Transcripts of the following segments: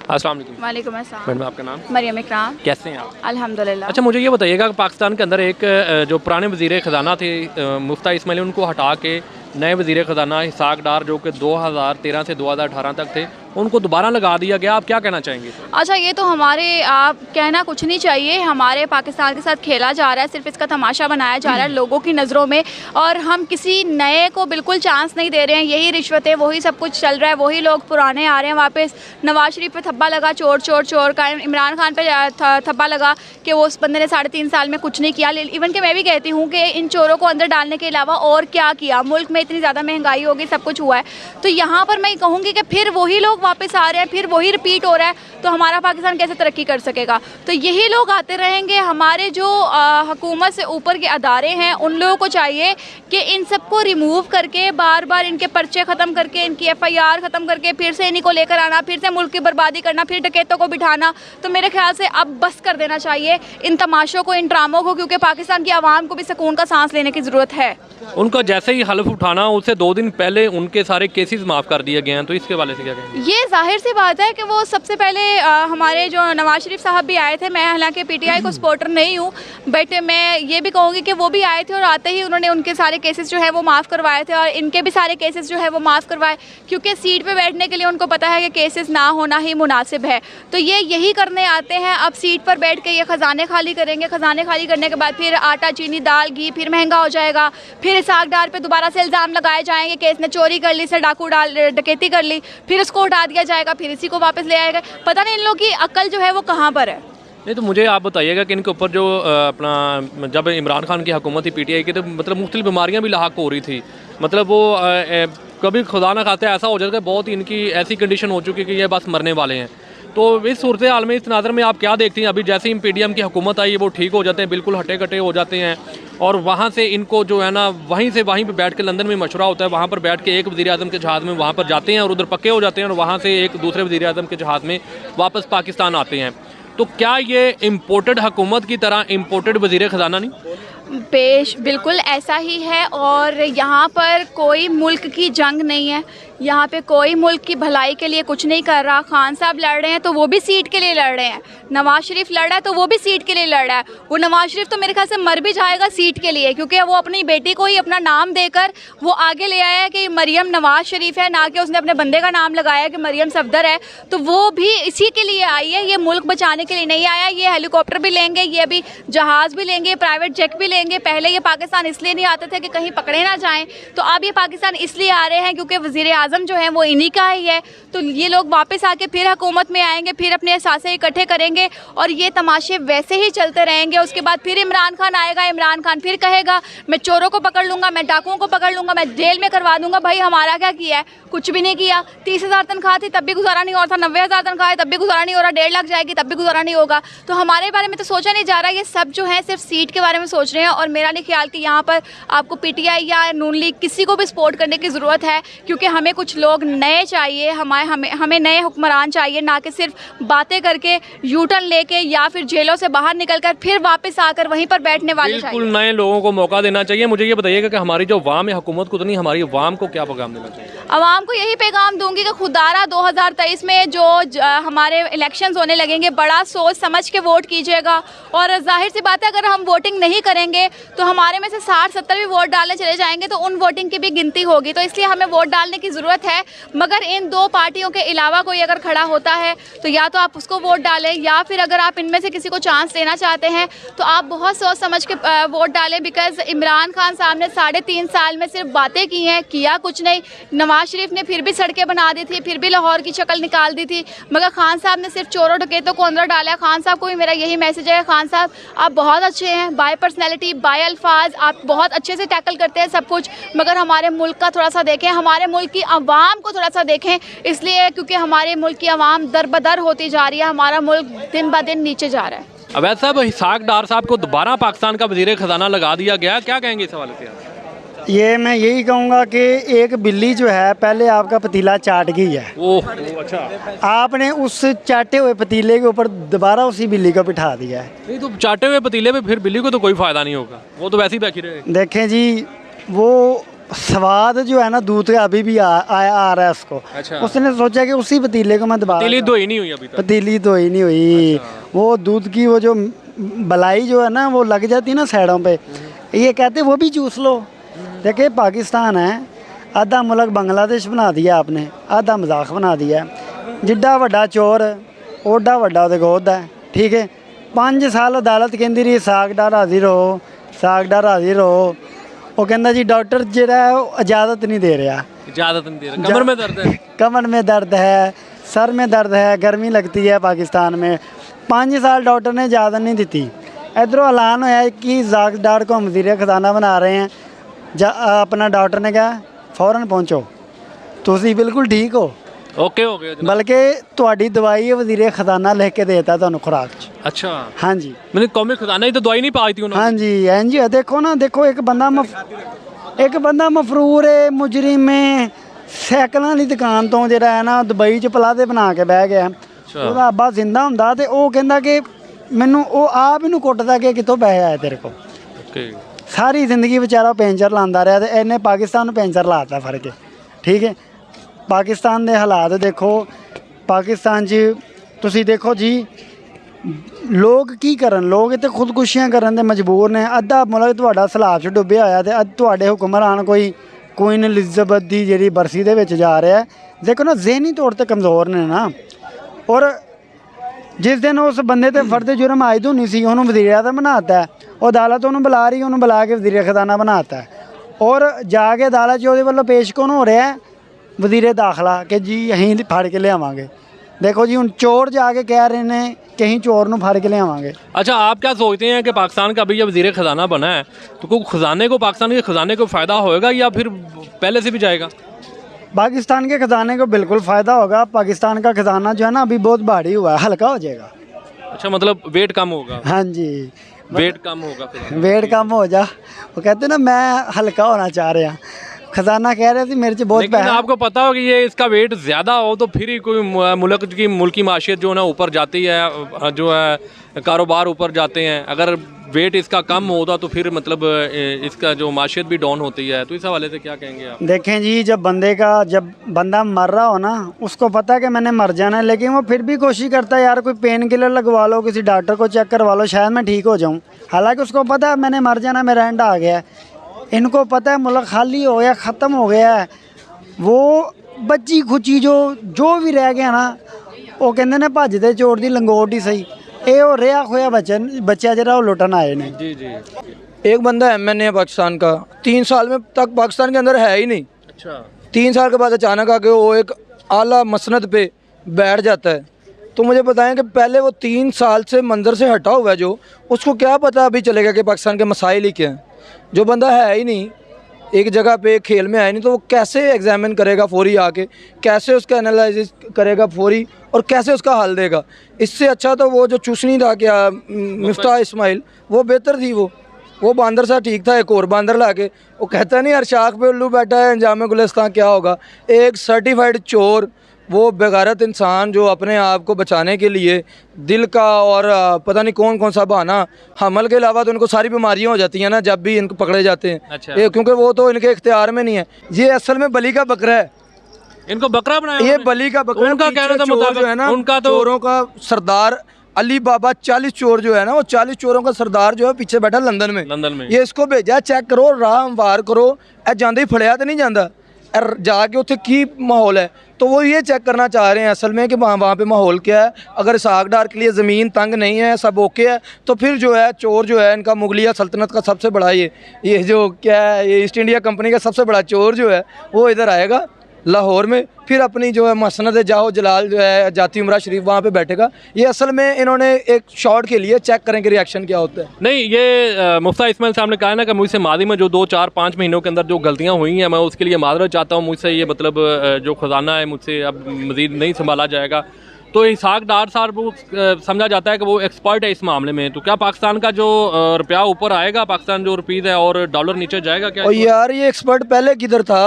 अस्सलाम वालेकुम। वालेकुम अस्सलाम। मैडम आपका नाम? मरियम इकराम। कैसे हैं आप? अल्हम्दुलिल्लाह। अच्छा, मुझे ये बताइएगा कि पाकिस्तान के अंदर एक जो पुराने वज़ीर ख़जाना थे मुफ्ती इस्माइल, उनको हटा के नए वज़ीर ख़जाना इसाक डार जो कि 2013 से 2018 तक थे, उनको दोबारा लगा दिया गया। आप क्या कहना चाहेंगे? अच्छा, ये तो हमारे आप कहना कुछ नहीं चाहिए, हमारे पाकिस्तान के साथ खेला जा रहा है, सिर्फ इसका तमाशा बनाया जा रहा है लोगों की नज़रों में, और हम किसी नए को बिल्कुल चांस नहीं दे रहे हैं। यही रिश्वत है, वही सब कुछ चल रहा है, वही लोग पुराने आ रहे हैं वापस। नवाज शरीफ पे थप्पा लगा चोर चोर चोर का, इमरान खान पे थप्पा लगा कि वो उस बंदे ने 3.5 साल में कुछ नहीं किया। इवन कि मैं भी कहती हूँ कि इन चोरों को अंदर डालने के अलावा और क्या किया। मुल्क में इतनी ज़्यादा महंगाई होगी, सब कुछ हुआ है, तो यहाँ पर मैं कहूँगी कि फिर वही लोग वापस आ रहे हैं, फिर वही रिपीट हो रहा है, तो हमारा पाकिस्तान कैसे तरक्की कर सकेगा? तो यही लोग आते रहेंगे। हमारे जो हुकूमत से ऊपर के अदारे हैं, उन लोगों को चाहिए कि इन सबको रिमूव करके, बार बार इनके पर्चे ख़त्म करके, इनकी FIR ख़त्म करके, फिर से इन्हीं को लेकर आना, फिर से मुल्क की बर्बादी करना, फिर डकैतों को बिठाना। तो मेरे ख्याल से अब बस कर देना चाहिए इन तमाशों को, इन ड्रामों को, क्योंकि पाकिस्तान की आवाम को भी सुकून का सांस लेने की ज़रूरत है। उनका जैसे ही हल्फ उठाना, उससे 2 दिन पहले उनके सारे केसेस माफ़ कर दिए गए हैं, तो इसके वाले से क्या कहेंगे? ये जाहिर सी बात है कि वो सबसे पहले हमारे जो नवाज शरीफ साहब भी आए थे। मैं हालांकि PTI को सपोर्टर नहीं हूँ, बट मैं ये भी कहूँगी कि वो भी आए थे और आते ही उन्होंने उनके सारे केसेस जो है वो माफ़ करवाए थे, और इनके भी सारे केसेस जो है वो माफ़ करवाए, क्योंकि सीट पे बैठने के लिए उनको पता है कि केसेस ना होना ही मुनासिब है। तो ये यही करने आते हैं। अब सीट पर बैठ के ये ख़जाने खाली करेंगे, ख़जाने खाली करने के बाद फिर आटा चीनी दाल घी फिर महंगा हो जाएगा, फिर इसाक डार पे दोबारा से इल्ज़ाम लगाए जाएंगे कि इसने चोरी कर ली, इसे डकैती कर ली, फिर उसको उठा दिया जाएगा, फिर इसी को वापस ले आएगा। पता नहीं इन लोगों की अक्ल जो है वो कहाँ पर है। नहीं, तो मुझे आप बताइएगा कि इनके ऊपर जो अपना जब इमरान खान की हुकूमत थी PTI की, तो मतलब मुख्तलिफ बीमारियाँ भी लाक हो रही थी। मतलब वो कभी खुदा ना खाते ऐसा हो जाता है, बहुत इनकी ऐसी कंडीशन हो चुकी है कि ये बस मरने वाले हैं। तो इस सूरत हाल में, इस नाज़र में आप क्या देखती हैं? अभी जैसे ही PDM की हुकूमत आई है, वो ठीक हो जाते हैं, बिल्कुल हटे कटे हो जाते हैं, और वहाँ से इनको जो है ना वहीं पे बैठ के लंदन में मशवरा होता है, वहाँ पर बैठ के एक वज़ीर आज़म के जहाज़ में वहाँ पर जाते हैं और उधर पक्के हो जाते हैं, और वहाँ से एक दूसरे वज़ीर आज़म के जहाज़ में वापस पाकिस्तान आते हैं। तो क्या ये इम्पोर्टेड हुकूमत की तरह इम्पोर्टेड वज़ीर ख़जाना नहीं? बिल्कुल ऐसा ही है, और यहाँ पर कोई मुल्क की जंग नहीं है, यहाँ पे कोई मुल्क की भलाई के लिए कुछ नहीं कर रहा। खान साहब लड़ रहे हैं तो वो भी सीट के लिए लड़ रहे हैं, नवाज शरीफ लड़ रहा है तो वो भी सीट के लिए लड़ रहा है। वो नवाज शरीफ तो मेरे ख्याल से मर भी जाएगा सीट के लिए, क्योंकि वो अपनी बेटी को ही अपना नाम देकर वो आगे ले आया है कि मरियम नवाज शरीफ है, ना कि उसने अपने बंदे का नाम लगाया कि मरियम सफदर है। तो वो भी इसी के लिए आई है, ये मुल्क बचाने के लिए नहीं आया। ये हेलीकॉप्टर भी लेंगे, ये अभी जहाज़ भी लेंगे, प्राइवेट जेट भी लेंगे। पहले ये पाकिस्तान इसलिए नहीं आते थे कि कहीं पकड़े ना जाएं, तो अब ये पाकिस्तान इसलिए आ रहे हैं क्योंकि वज़ीर आज़म जो है वो इन्हीं का ही है। तो ये लोग वापस आके फिर हुकूमत में आएंगे, फिर अपने असासे इकट्ठे करेंगे, और ये तमाशे वैसे ही चलते रहेंगे। उसके बाद फिर इमरान खान आएगा, इमरान खान फिर कहेगा मैं चोरों को पकड़ लूँगा, मैं डाकुओं को पकड़ लूँगा, मैं जेल में करवा दूँगा। भाई हमारा क्या किया है? कुछ भी नहीं किया। 30,000 तनख्वाह थी तब भी गुजारा नहीं हो रहा था, 90,000 तनख्वाह है तब भी गुजारा नहीं हो रहा, 1.5 लाख जाएगी तब भी गुजारा नहीं होगा। तो हमारे बारे में तो सोचा नहीं जा रहा। ये सब जो है सिर्फ सीट के बारे में सोच रहे हैं, और मेरा नहीं ख्याल कि यहाँ पर आपको PTI या नून लीग किसी को भी सपोर्ट करने की ज़रूरत है, क्योंकि हमें कुछ लोग नए चाहिए, हमें नए हुक्मरान चाहिए, ना कि सिर्फ बातें करके U-टर्न लेके या फिर जेलों से बाहर निकलकर फिर वापस आकर वहीं पर बैठने वाले चाहिए। बिल्कुल नए लोगों को मौका देना चाहिए। मुझे ये बताइएगा कि हमारी जो अवाम है, हुकूमत को तो नहीं, हमारी अवाम को क्या पैगाम देना चाहिए? अवाम को यही पैगाम दूंगी कि खुदारा 2023 में जो हमारे इलेक्शंस होने लगेंगे, बड़ा सोच समझ के वोट कीजिएगा। और जाहिर सी बात है, अगर हम वोटिंग नहीं करेंगे तो हमारे में से 60-70 भी वोट डालने चले जाएंगे, तो उन वोटिंग की भी गिनती होगी। तो इसलिए हमें वोट डालने की ज़रूरत है। मगर इन 2 पार्टियों के अलावा कोई अगर खड़ा होता है तो या तो आप उसको वोट डालें, या फिर अगर आप इनमें से किसी को चांस देना चाहते हैं तो आप बहुत सोच समझ के वोट डालें। बिकॉज इमरान खान साहब ने 3.5 साल में सिर्फ बातें की हैं, किया कुछ नहीं। नवाज शरीफ ने फिर भी सड़कें बना दी थी, फिर भी लाहौर की शक्ल निकाल दी थी, मगर खान साहब ने सिर्फ चोरों डकैतों को अंदर डाला। खान साहब को भी मेरा यही मैसेज है, खान साहब आप बहुत अच्छे हैं, बाय पर्सनैलिटी बाय अल्फाज आप बहुत अच्छे से टैकल करते हैं सब कुछ, मगर हमारे मुल्क का थोड़ा सा देखें, हमारे मुल्क की आवाम को थोड़ा सा देखें। इसलिए क्योंकि हमारे मुल्क की आवाम दर-बदर होती जा रही है, हमारा मुल्क दिन ब दिन नीचे जा रहा है। अवैध साहब, इसाक डार साहब को दोबारा पाकिस्तान का वज़ीर ख़जाना लगा दिया गया, क्या कहेंगे इस हवाले से? ये मैं यही कहूँगा कि एक बिल्ली जो है पहले आपका पतीला चाट गई है। ओह अच्छा, आपने उस चाटे हुए पतीले के ऊपर दोबारा उसी बिल्ली को बिठा दिया है। नहीं तो चाटे हुए पतीले पे फिर बिल्ली को तो कोई फ़ायदा नहीं होगा, वो तो वैसे ही बैठी रहे। देखें जी, वो स्वाद जो है ना दूध का अभी भी आ रहा है उसको। अच्छा। उसने सोचा कि उसी पतीले को मैं दबा पतीली धोई नहीं हुई अभी तक। पतीली तो ही नहीं हुई। वो दूध की वो जो बलाई जो है ना वो लग जाती है ना साइडों पे, ये कहते वो भी चूस लो। देखिए पाकिस्तान है, आधा मुल्क बांग्लादेश बना दिया आपने, आधा मजाक बना दिया। जिड्डा वड्डा चोर ओडा वड्डा ਉਹਦੇ ਗੋਦ है, ठीक है। 5 साल अदालत कहती रही सागदार हाजिर हो, सागदार हाजिर हो। वो कहता जी डॉक्टर ਜਿਹੜਾ है वो इजाज़त नहीं दे रहा, इजाजत नहीं दे रहा, कमर में दर्द है, कमर में दर्द है, सर में दर्द है, गर्मी लगती है पाकिस्तान में। 5 साल डॉक्टर ने इजाज़त नहीं दी। इधरों ऐलान होया कि सागदार को वज़ीर ख़जाना बना रहे हैं। अपना डॉक्टर ने कहा फ़ौरन पहुँचो, तुसी बिल्कुल ठीक हो, ओके हो गया जनाब। बल्कि ਤੁਹਾਡੀ दवाई वज़ीर ख़जाना लिख के देता ਤੁਹਾਨੂੰ खुराक च। अच्छा, हाँ जी, मैंने कौमी खजाना ही तो दवाई नहीं पाई थी उन्होंने। हाँ जी, हाँ जी। देखो ना, देखो एक बंदा मफरूर है, मुजरिम है, साइकिलों की दुकान तो ਜਿਹੜਾ है ना दुबई च पलादे बना के बह गया। ਉਹਦਾ ਅੱਬਾ ਜ਼ਿੰਦਾ ਹੁੰਦਾ ਤੇ ਉਹ ਕਹਿੰਦਾ ਕਿ ਮੈਨੂੰ ਉਹ ਆਪ ਇਹਨੂੰ ਕੁੱਟਦਾ ਕਿ ਕਿਤੋਂ ਪੈਸੇ ਆਏ ਤੇਰੇ ਕੋਲ। ओके, ਸਾਰੀ ਜ਼ਿੰਦਗੀ ਵਿਚਾਰਾ ਪੈਂਚਰ ਲਾਉਂਦਾ ਰਿਹਾ ਤੇ ਇਹਨੇ ਪਾਕਿਸਤਾਨ ਨੂੰ ਪੈਂਚਰ ਲਾਤਾ ਫੜ ਕੇ। ਠੀਕ ਹੈ, ਪਾਕਿਸਤਾਨ ਦੇ ਹਾਲਾਤ ਦੇਖੋ। ਪਾਕਿਸਤਾਨ 'ਚ ਤੁਸੀਂ ਦੇਖੋ ਜੀ ਲੋਕ ਕੀ ਕਰਨ, ਲੋਕ ਇੱਥੇ ਖੁਦਕੁਸ਼ੀਆਂ ਕਰਨ ਦੇ ਮਜਬੂਰ ਨੇ। ਅੱਧਾ ਮੁਲਕ ਤੁਹਾਡਾ ਸਲਾਬ 'ਚ ਡੁੱਬਿਆ ਹੋਇਆ ਤੇ ਅੱਜ ਤੁਹਾਡੇ ਹੁਕਮਰਾਨ ਕੋਈ ਕੁਈਨ ਐਲਿਜ਼ਾਬeth ਦੀ ਜਿਹੜੀ ਬਰਸੀ ਦੇ ਵਿੱਚ ਜਾ ਰਿਹਾ। ਦੇਖੋ ਨਾ ਜ਼ਹਿਨੀ ਤੌਰ ਤੇ ਕਮਜ਼ੋਰ ਨੇ ਨਾ। ਔਰ ਜਿਸ ਦਿਨ ਉਸ ਬੰਦੇ ਤੇ ਫਰਦ ਜੁਰਮ ਆਇਦ ਹੋਣੀ ਸੀ ਉਹਨੂੰ ਵਜ਼ੀਰ ਆਜ਼ਮ ਬਣਾਤਾ, ਉਹ ਅਦਾਲਤ ਉਹਨੂੰ ਬੁਲਾ ਰਹੀ, ਉਹਨੂੰ ਬੁਲਾ ਕੇ ਵਜ਼ੀਰ ਖਜ਼ਾਨਾ ਬਣਾਤਾ। ਔਰ ਜਾ ਕੇ ਅਦਾਲਤ 'ਚ ਉਹਦੇ ਵੱਲੋਂ ਪੇਸ਼ ਕੌਣ ਹੋ ਰਿਹਾ? ਵਜ਼ੀਰ ਦਾਖਲਾ ਕਿ ਜੀ ਅਸੀਂ ਫੜ ਕੇ ਲਿਆਵਾਂਗੇ। देखो जी ਹੁਣ चोर जाके कह रहे हैं कि ਅਸੀਂ चोर ਨੂੰ ਫੜ ਕੇ ਲਿਆਵਾਂਗੇ। अच्छा, आप क्या सोचते हैं कि पाकिस्तान का अभी जब वज़ीर ख़जाना बना है तो कोई ख़जाने को, पाकिस्तान के ख़जाने को फ़ायदा होएगा या फिर पहले से भी जाएगा? पाकिस्तान के ख़जाने को बिल्कुल फ़ायदा होगा। पाकिस्तान का ख़जाना जो है ना अभी बहुत भारी हुआ है, हल्का हो जाएगा। अच्छा, मतलब वेट कम होगा। हाँ जी, वेट कम होगा फिर। वेट कम हो जा। वो कहते ना मैं हल्का होना चाह रहा। खजाना कह रहे थे मेरे से बहुत लेकिन आपको पता हो कि ये इसका वेट ज़्यादा हो तो फिर ही कोई मुल्क की माशियत जो है ना ऊपर जाती है, जो है कारोबार ऊपर जाते हैं। अगर वेट इसका कम होता तो फिर मतलब इसका जो माशियत भी डाउन होती है। तो इस हवाले से क्या कहेंगे आप? देखें जी, जब बंदा मर रहा हो ना उसको पता है कि मैंने मर जाना है, लेकिन वो फिर भी कोशिश करता है यार कोई पेन किलर लगवा लो, किसी डॉक्टर को चेक करवा लो, शायद मैं ठीक हो जाऊँ। हालांकि उसको पता है मैंने मर जाना, मेरा एंड आ गया है। इनको पता है मुल्क खाली हो गया, ख़त्म हो गया है। वो बच्ची खुची जो भी रह गया ना वो कहते ने भजते चोर दी लंगोट ही सही। ये हो रहा खोया बच्चा जरा वो लुटन आए ने। जी जी। एक बंदा MNA है पाकिस्तान का, 3 साल में तक पाकिस्तान के अंदर है ही नहीं। अच्छा, 3 साल के बाद अचानक आके वो एक आला मसनद पे बैठ जाता है। तो मुझे बताएं कि पहले वो 3 साल से मंजर से हटा हुआ है, जो उसको क्या पता अभी चलेगा कि पाकिस्तान के मसाइल ही क्या हैं। जो बंदा है ही नहीं, एक जगह पे खेल में है नहीं, तो वो कैसे एग्जामिन करेगा फौरी आके, कैसे उसका एनालिसिस करेगा फौरी और कैसे उसका हल देगा। इससे अच्छा तो वो जो चूसनी था क्या मिफ्ताह इस्माइल, वो बेहतर थी। वो बांदर सा ठीक था, एक और बांदर ला के वो कहता नहीं हर शाख पे उल्लू बैठा है, अंजाम गुलिस्तान क्या होगा। एक सर्टिफाइड चोर, वो बेगारत इंसान जो अपने आप को बचाने के लिए दिल का और पता नहीं कौन कौन सा बहाना, हमल के अलावा तो उनको सारी बीमारियां हो जाती हैं ना जब भी इनको पकड़े जाते हैं। अच्छा। क्योंकि वो तो इनके इख्तियार में नहीं है। ये असल में बली का बकरा है, इनको बकरा बनाया ये उन्होंने? बली का बकरा। उनका पीछे कहना था चोर मुताबिक जो है ना, उनका तो चोरों का सरदार अली बाबा 40 चोर जो है ना, वो 40 चोरों का सरदार जो है पीछे बैठा लंदन में। ये इसको भेजा चेक करो, राह हमवार करो, जाते ही फड़िया तो नहीं जाता, जाके उत्थे की माहौल है। तो वो ये चेक करना चाह रहे हैं असल में कि वहाँ पे माहौल क्या है। अगर सागडार के लिए ज़मीन तंग नहीं है, सब ओके है, तो फिर जो है चोर जो है इनका मुगलिया सल्तनत का सबसे बड़ा ये जो क्या है, ये ईस्ट इंडिया कंपनी का सबसे बड़ा चोर जो है वो इधर आएगा लाहौर में, फिर अपनी जो है मसनद जाहो जलाल जो है जाती उमरा शरीफ वहाँ पे बैठेगा। ये असल में इन्होंने एक शॉट के लिए चेक करेंगे रिएक्शन क्या होता है। नहीं, ये मुफ्ता इस्माइल साहब ने कहा है ना कि मुझसे मादी में जो 2, 4, 5 महीनों के अंदर जो गलतियाँ हुई हैं मैं उसके लिए माजरत चाहता हूँ। मुझसे ये मतलब जो ख़जाना है मुझसे अब मज़ीद नहीं संभाला जाएगा। तो इसहाक डार साहब को समझा जाता है कि वो एक्सपर्ट है इस मामले में। तो क्या पाकिस्तान का जो रुपया ऊपर आएगा, पाकिस्तान जो रुपीज़ है और डॉलर नीचे जाएगा क्या? और यार ये एक्सपर्ट पहले किधर था?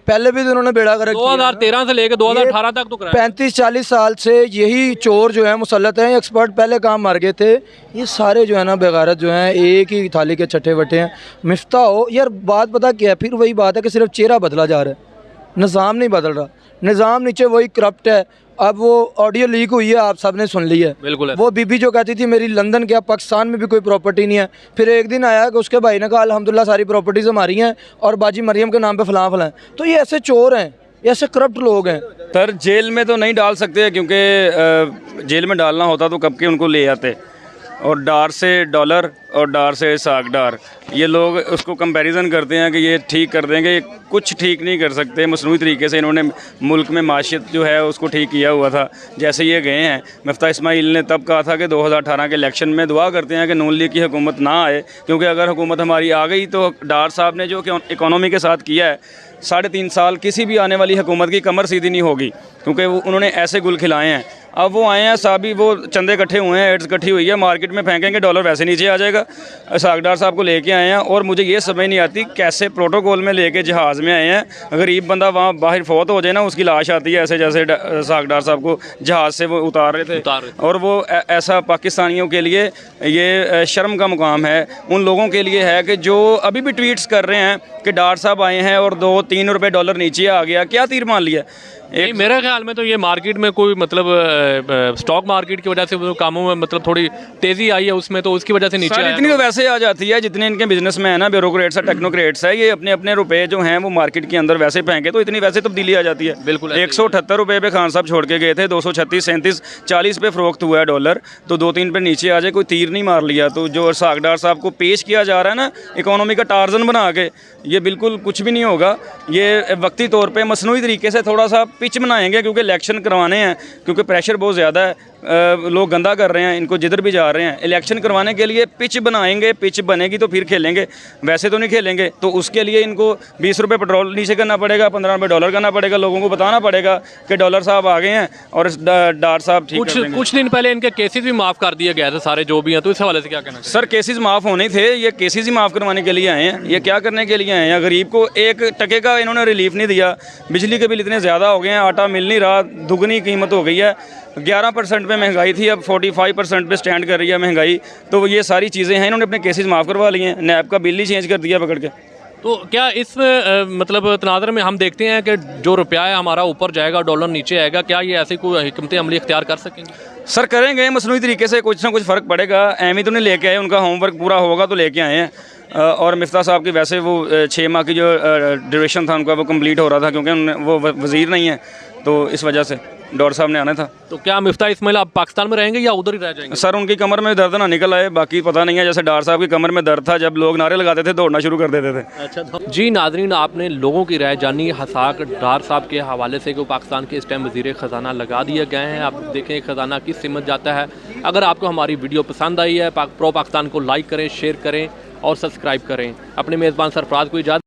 पहले भी तो उन्होंने बेड़ा गर्क किया। 2013 से लेकर 2018 तक तो कराया। 35-40 साल से यही चोर जो है मुसल्लत हैं, एक्सपर्ट पहले काम मार गए थे। ये सारे जो है ना बेगारत जो हैं, एक ही थाली के छठे वटे हैं। मिफ्ता हो यार, बात पता क्या है, फिर वही बात है कि सिर्फ चेहरा बदला जा रहा है, निज़ाम नहीं बदल रहा। निज़ाम नीचे वही करप्ट है। अब वो ऑडियो लीक हुई है, आप सब ने सुन ली है। बिल्कुल है। वो बीबी जो कहती थी मेरी लंदन क्या पाकिस्तान में भी कोई प्रॉपर्टी नहीं है, फिर एक दिन आया कि उसके भाई ने कहा अल्हम्दुलिल्लाह सारी प्रॉपर्टीज़ हमारी हैं और बाजी मरियम के नाम पे फलां फलां। तो ये ऐसे चोर हैं, ये ऐसे करप्ट लोग हैं। सर जेल में तो नहीं डाल सकते, क्योंकि जेल में डालना होता तो कब के उनको ले आते। और डार से डॉलर और डार से साग डार, ये लोग उसको कंपैरिजन करते हैं कि ये ठीक कर देंगे। ये कुछ ठीक नहीं कर सकते। मसनूई तरीके से इन्होंने मुल्क में माशियत जो है उसको ठीक किया हुआ था। जैसे ये गए हैं, मुफ्ता इस्माइल ने तब कहा था कि 2018 के इलेक्शन में दुआ करते हैं कि नून लीग की हुकूमत ना आए, क्योंकि अगर हुकूमत हमारी आ गई तो डार साहब ने जो कि इकॉनमी के साथ किया है 3.5 साल, किसी भी आने वाली हुकूमत की कमर सीधी नहीं होगी, क्योंकि उन्होंने ऐसे गुल खिलाए हैं। अब वो आए हैं साहब ही, वो चंदे इकट्ठे हुए हैं, एड्स इकट्ठी हुई है, मार्केट में फेंकेंगे डॉलर वैसे नीचे आ जाएगा। सागडार साहब को लेके आए हैं और मुझे ये समझ नहीं आती कैसे प्रोटोकॉल में लेके जहाज़ में आए हैं। गरीब बंदा वहाँ बाहर फौत हो जाए ना, उसकी लाश आती है ऐसे जैसे सागडार साहब को जहाज़ से वो उतार रहे थे। और वो ऐसा पाकिस्तानियों के लिए ये शर्म का मुकाम है, उन लोगों के लिए है कि जो अभी भी ट्वीट्स कर रहे हैं कि डार साहब आए हैं और 2-3 रुपये डॉलर नीचे आ गया। क्या तीर मान लिया? एक मेरे ख्याल में तो ये मार्केट में कोई मतलब स्टॉक मार्केट की वजह से वो कामों में मतलब थोड़ी तेज़ी आई है उसमें, तो उसकी वजह से नीचे आया। इतनी तो वैसे आ जाती है जितने इनके बिजनेस में है ना, ब्यूरोक्रेट्स है, टेक्नोक्रेट्स है, ये अपने अपने रुपए जो हैं वो मार्केट के अंदर वैसे फेंके तो इतनी वैसे तब्दीली आ जाती है। बिल्कुल 178 रुपये पे खान साहब छोड़ के गए थे, 236, 37, 40 पे फ़रोख्त हुआ है डॉलर, तो 2-3 पे नीचे आ जाए, कोई तीर नहीं मार लिया। तो जो सागडार साहब को पेश किया जा रहा है ना इकोनॉमी का टार्जन बना के, ये बिल्कुल कुछ भी नहीं होगा। ये वक्ती तौर पर मसनूई तरीके से थोड़ा सा पिच बनाएंगे, क्योंकि इलेक्शन करवाने हैं, क्योंकि प्रेशर बहुत ज़्यादा है, लोग गंदा कर रहे हैं इनको जिधर भी जा रहे हैं। इलेक्शन करवाने के लिए पिच बनाएंगे, पिच बनेगी तो फिर खेलेंगे, वैसे तो नहीं खेलेंगे। तो उसके लिए इनको 20 रुपये पेट्रोल नीचे करना पड़ेगा, 15 रुपये डॉलर करना पड़ेगा, लोगों को बताना पड़ेगा कि डॉलर साहब आ गए हैं और डार साहब ठीक कर देंगे। कुछ दिन पहले इनके केसेस भी माफ़ कर दिए गए थे सारे जो भी हैं, तो इस हवाले से क्या कहना? सर केसेस माफ़ होने थे, ये केसेस ही माफ़ करवाने के लिए आए हैं। ये क्या करने के लिए आए हैं? गरीब को 1 टके का इन्होंने रिलीफ नहीं दिया। बिजली के बिल इतने ज़्यादा हो गए हैं, आटा मिल नहीं रहा, दुगनी कीमत हो गई है। 11% पे महंगाई थी, अब 45% पे स्टैंड कर रही है महंगाई। तो ये सारी चीज़ें हैं, इन्होंने अपने केसेस माफ़ करवा लिए हैं, नैब का बिल ही चेंज कर दिया पकड़ के। तो क्या इस मतलब तनाज़र में हम देखते हैं कि जो रुपया है हमारा ऊपर जाएगा, डॉलर नीचे आएगा, क्या ये ऐसी कोई हिकमत अमली इख्तियार कर सकेंगे? सर करेंगे, मसनूई तरीके से कुछ ना कुछ फ़र्क पड़ेगा। एम तो नहीं लेके आए, उनका होमवर्क पूरा होगा तो लेके आए हैं। और मिफ्ता साहब की वैसे वो 6 माह की जो ड्यूरेशन था उनका वो कंप्लीट हो रहा था, क्योंकि वो वज़ीर नहीं है, तो इस वजह से डॉर साहब ने आना था। तो क्या मिफ्ता इस्माइल आप पाकिस्तान में रहेंगे या उधर ही रह जाएंगे? सर उनकी कमर में दर्द ना निकल आए, बाकी पता नहीं है। जैसे डार साहब की कमर में दर्द था, जब लोग नारे लगाते थे दौड़ना शुरू कर देते थे। अच्छा जी नाजरीन, आपने लोगों की राय जानी हसाक डार साहब के हवाले से कि पाकिस्तान के इस टाइम वज़ीर ख़जाना लगा दिए गए हैं। आप देखें ख़जाना किस सिमत जाता है। अगर आपको हमारी वीडियो पसंद आई है, प्रो पाकिस्तान को लाइक करें, शेयर करें और सब्सक्राइब करें। अपने मेज़बान सरफराज को इजाज़त